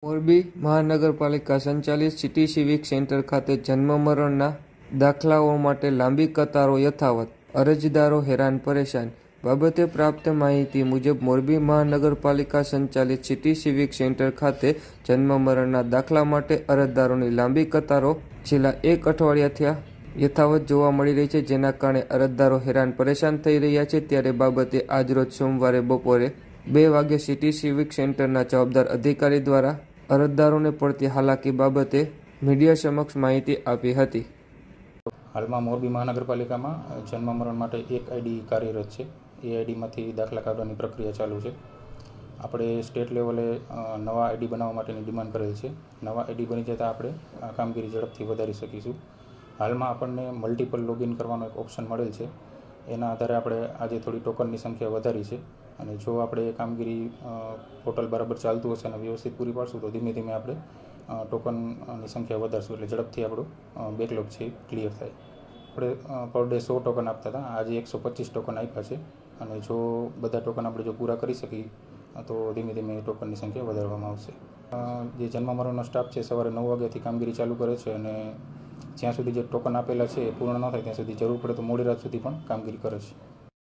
મોરબી મહાનગરપાલિકા સંચાલિત city civic centre ખાતે જન્મ મરણના દાખલાઓ માટે લાંબી કતારો યથાવત, અરજદારો હેરાન પરેશાન. બાબતે પ્રાપ્ત માહિતી મુજબ મોરબી મહાનગરપાલિકા સંચાલિત સિટી સિવિક સેન્ટર ખાતે જન્મ મરણના દાખલા માટે અરજદારોની લાંબી કતારો છેલ્લા એક અઠવાડિયાથી યથાવત જોવા મળી રહી છે, જેના કારણે અરજદારો હેરાન પરેશાન થઈ રહ્યા છે. ત્યારે બાબતે આજરોજ સોમવારે બપોરે 2 વાગ્યે સિટી સિવિક સેન્ટરના જવાબદાર અધિકારી દ્વારા અરજદારોને પડતી હાલાકી બાબતે મીડિયા સમક્ષ માહિતી આપી હતી. હાલમાં મોરબી મહાનગરપાલિકામાં જન્મ મરણ માટે એક આઈડી કાર્યરત છે. એ આઈડીમાંથી દાખલા કાઢવાની પ્રક્રિયા ચાલુ છે. આપણે સ્ટેટ લેવલે નવા આઈડી બનાવવા માટેની ડિમાન્ડ કરેલ છે. નવા આઈડી બની જતાં આપણે આ કામગીરી ઝડપથી વધારી શકીશું. હાલમાં આપણને મલ્ટિપલ લોગિન કરવાનો એક ઓપ્શન મળેલ છે. એના આધારે આપણે આજે થોડી ટોકનની સંખ્યા વધારી છે અને જો આપણે એ કામગીરી પોર્ટલ બરાબર ચાલતું હશે અને વ્યવસ્થિત પૂરી પાડશું તો ધીમે ધીમે આપણે ટોકનની સંખ્યા વધારશું, એટલે ઝડપથી આપણું બેકલોગ છે ક્લિયર થાય. આપણે પર ડે 100 ટોકન આપતા હતા, આજે 125 ટોકન આપ્યા છે અને જો બધા ટોકન આપણે જો પૂરા કરી શકીએ તો ધીમે ધીમે ટોકનની સંખ્યા વધારવામાં આવશે. જે જન્મ મરણનો સ્ટાફ છે સવારે 9 વાગ્યાથી કામગીરી ચાલુ કરે છે અને જ્યાં સુધી જે ટોકન આપેલા છે એ પૂર્ણ ન થાય ત્યાં સુધી જરૂર પડે તો મોડી રાત સુધી પણ કામગીરી કરે છે.